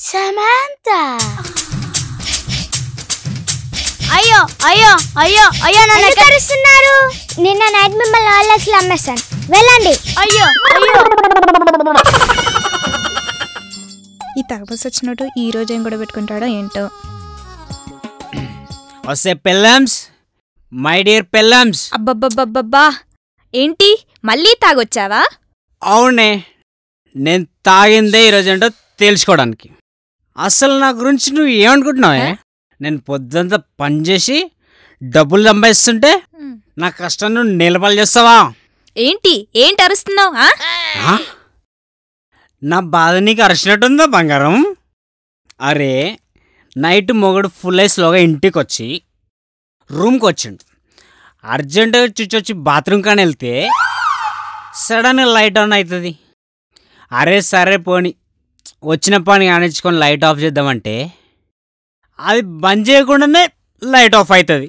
సమంత. అయ్యో అయ్యో అయ్యో అయ్యో నన్ను ఎక్కడిస్తున్నారు? నిన్న నైట్ మిమ్మల్ని వాళ్ళకి అమ్మేస్తాను, వెళ్ళండి. అయ్యో అయ్యో. ఈ తగబస్ వచ్చినట్టు ఈ రోజు ఏం కూడా పెట్టుకుంటాడో ఏంటో. వస్తే పెళ్ళమ్స్, మై డియర్ పెళ్ళమ్స్. అబ్బబ్బబ్బబ్బా, ఏంటి మళ్ళీ తాగొచ్చావా? అవునే, నేను తాగిందే ఈరోజు ఏంటో తెలుసుకోవడానికి. అసలు నా గురించి నువ్వు ఏమనుకుంటున్నావే? నేను పొద్దుంతా పనిచేసి డబ్బులు సంపాదిస్తుంటే నా కష్టం నువ్వు నిలబడి చేస్తావా? ఏంటి అరుస్తున్నావు? నా బాధ నీకు అరిచినట్టుందా బంగారం? అరే, నైట్ మొగడు ఫుల్ స్లోగా ఇంటికి వచ్చి రూమ్కి వచ్చిండు. అర్జెంటుగా చూచొచ్చి బాత్రూమ్ కానీ వెళ్తే సడన్గా లైట్ ఆన్ అవుతుంది. అరే సరే పోని, వచ్చిన పని కానిచ్చుకొని లైట్ ఆఫ్ చేద్దామంటే అది బంద్ చేయకుండానే లైట్ ఆఫ్ అవుతుంది.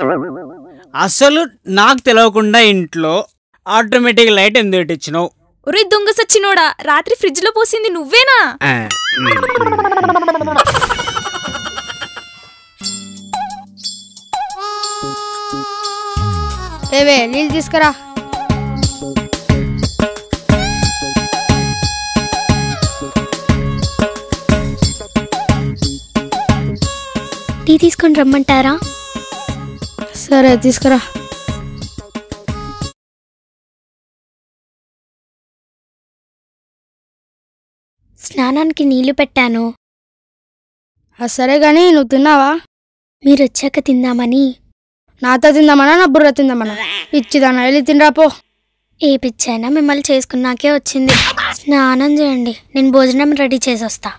అసలు నాకు తెలియకుండా ఇంట్లో ఆటోమేటిక్ లైట్ ఎందుకు పెట్టించినావు? ఒరే దొంగ సచ్చినోడా, రాత్రి ఫ్రిడ్జ్ లో పోసింది నువ్వేనా? ఏవే నీళ్ళు తీసుకురా. టీ తీసుకొని రమ్మంటారా? సరే తీసుకురా. స్నానానికి నీళ్లు పెట్టాను. సరే గాని నువ్వు తిన్నావా? మీరు వచ్చాక తిందామని. నాతో తిందామనా నా బుర్ర తిందామనా? పిచ్చిదానా, వెళ్ళి తినరాపో. ఏ పిచ్చైనా మిమ్మల్ని చేసుకున్నాకే వచ్చింది. స్నానం చేయండి, నేను భోజనం రెడీ చేసి వస్తా.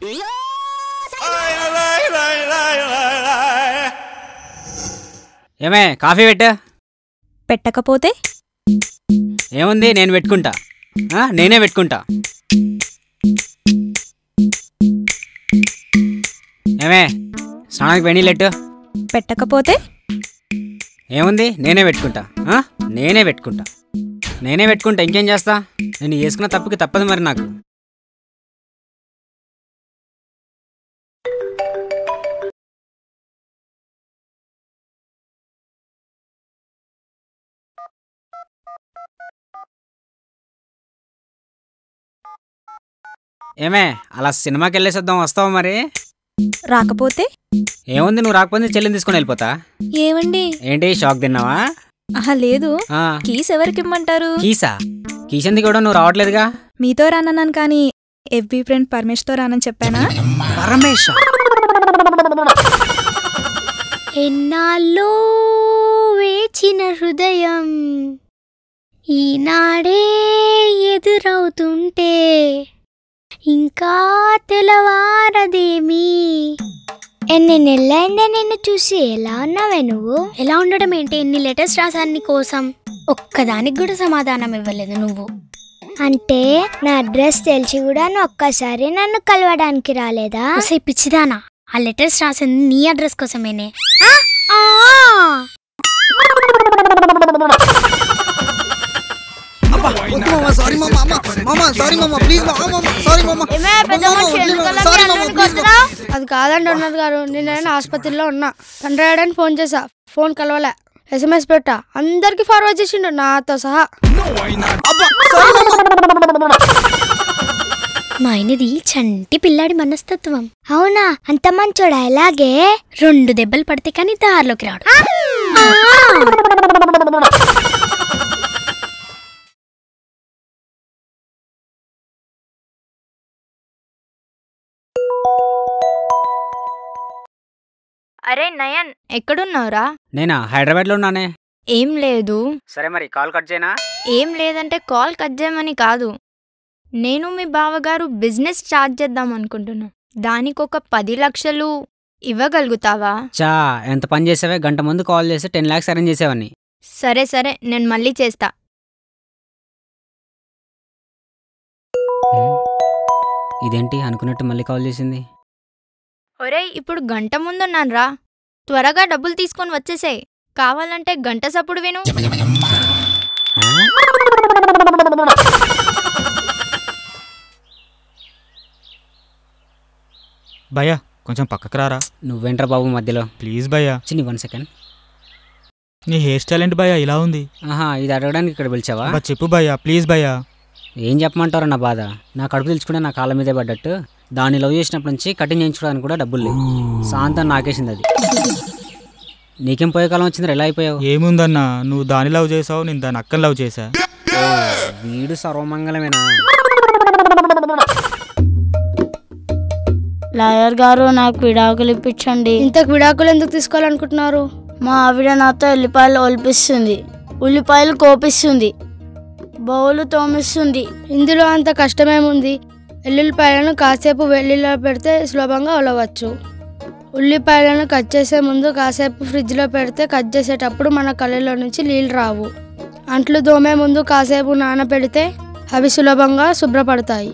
ఏమే కాఫీ పెట్టకపోతే ఏముంది, నేను పెట్టుకుంటా. నేనే పెట్టుకుంటా. ఏమే స్నానానికి వెనీలెట్టు. పెట్టకపోతే ఏముంది, నేనే పెట్టుకుంటా. నేనే పెట్టుకుంటా, ఇంకేం చేస్తా? నేను వేసుకున్న తప్పుకి తప్పదు మరి నాకు. ఏమే అలా సినిమాకి వెళ్ళేసేద్దాం, వస్తావా మరి? రాకపోతే ఏముంది, నువ్వు రాకపోతే చెల్లిని తీసుకొని వెళ్ళిపోతా. ఏమండి? ఏంటి షాక్ తిన్నావా? లేదు, కీస్ ఎవరికిమ్మంటారు? కీస్ ఎందుకు కూడా నువ్వు రావట్లేదుగా. మీతో రానన్నాను కానీ ఎఫ్బీ ఫ్రెండ్ పరమేష్ తో రానని చెప్పానా? పరమేష్ ఎన్నాళ్ళో వేచిన హృదయం ఈనాడే ఎదురవుతుంటే ఇంకా తెలవారదేమి. ఎన్ని నెలలైందే నిన్ను చూసి. ఎలా ఉన్నావే నువ్వు? ఎలా ఉండడం ఏంటి? ఎన్ని లెటర్స్ రాశాను నీ కోసం, ఒక్కదానికి కూడా సమాధానం ఇవ్వలేదు నువ్వు. అంటే నా అడ్రస్ తెలిసి కూడా నువ్వు ఒక్కసారి నన్ను కలవడానికి రాలేదా? పిచ్చిదానా, ఆ లెటర్స్ రాసింది నీ అడ్రస్ కోసమేనే. అది కాదండి ఉన్నది గారు, నేను ఆసుపత్రిలో ఉన్నా. తండ్రి రాయడానికి ఫోన్ చేసా, ఫోన్ కలవలే. SMS పెట్టా, అందరికి ఫార్వర్డ్ చేసిండు నాతో సహా. మా ఆయనది చంటి పిల్లాడి మనస్తత్వం. అవునా, అంత మంచోడా? ఎలాగే 2 దెబ్బలు పడితే కానీ దారిలోకి రాడు. అరే నయన్, ఎక్కడున్నావురా? నేనా హైదరాబాద్లో ఉన్నానే. ఏం లేదు. సరే మరి కాల్ కట్ చేయనా? ఏం లేదంటే కాల్ కట్ చేయమని కాదు, నేను మీ బావగారు బిజినెస్ స్టార్ట్ చేద్దాం అనుకుంటున్నా. దానికి ఒక 10 లక్షలు ఇవ్వగలుగుతావా? చా, ఎంత పని చేసావే? గంట ముందు కాల్ చేసి 10 lakhs అరేంజ్ చేసావని. సరే సరే, నేను మళ్ళీ చేస్తా. ఇదేంటి అనుకున్నట్టు మళ్ళీ కాల్ చేసింది? ఒరేయ్, ఇప్పుడు గంట ముందున్నాను రా, త్వరగా డబ్బులు తీసుకొని వచ్చేసేయ్. కావాలంటే గంట సప్పుడు విను. భయ్యా కొంచెం పక్కకు రారా. నువ్వేంట్రా బాబు మధ్యలో? ప్లీజ్ భయ్యా. చిన్ని 1 సెకండ్. నీ హెయిర్ స్టైల్ ఏంటి భయ్యా ఇలా ఉంది? ఆహా, ఇది అడగడానికి ఇక్కడ పిలిచావా? చెప్పు భయ్యా, ప్లీజ్ భయ్యా. ఏం చెప్పమంటారో నా బాధ. నా కడుపు తెలుసుకుంటే నా కాళ్ళ మీదే పడ్డట్టు దాన్ని లవ్ చేసినప్పటి నుంచి కటింగ్ చేయించుకోవడానికి కూడా డబ్బులు లేవు. శాంతం నాకేసింది అది. నీకేం పోయే కాలం వచ్చింది, ఎలా అయిపోయావు? ఏముందన్నా, నువ్వు దాని లవ్ చేసావు, నేను దాని అక్కని లవ్ చేశా. వీడు సర్వమంగళమేనా? లాయర్ గారు నాకు విడాకులు ఇప్పించండి. ఇంతకు విడాకులు ఎందుకు తీసుకోవాలనుకుంటున్నారు? మా ఆవిడ నాతో ఎల్లిపాయలు ఒలిపిస్తుంది, ఉల్లిపాయలు కోపిస్తుంది, బౌలు తోమిస్తుంది. ఇందులో అంత కష్టమేముంది? ఎల్లుల్లిపాయలను కాసేపు వెల్లిలో పెడితే సులభంగా ఒలవచ్చు. ఉల్లిపాయలను కట్ చేసే ముందు కాసేపు ఫ్రిడ్జ్లో పెడితే కట్ చేసేటప్పుడు మన కళ్ళలో నుంచి నీళ్ళు రావు. అంట్లు దోమే ముందు కాసేపు నానబెడితే అవి సులభంగా శుభ్రపడతాయి.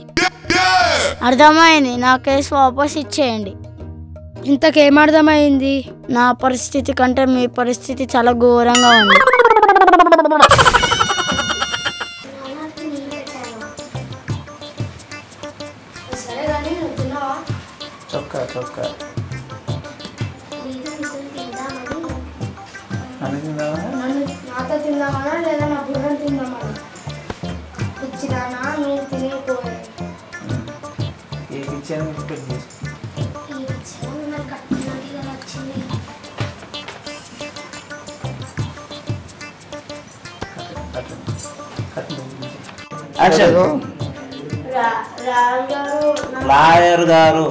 అర్థమైంది, నా కేసు వాపస్ ఇచ్చేయండి. ఇంతకేమర్థమైంది? నా పరిస్థితి కంటే మీ పరిస్థితి చాలా ఘోరంగా ఉంది. నాతో తిందామనా లేదా నా బుర్రను తిందామనా? పిచ్చిదానా, నువ్వు తినేపోయే. లాయర్ గారు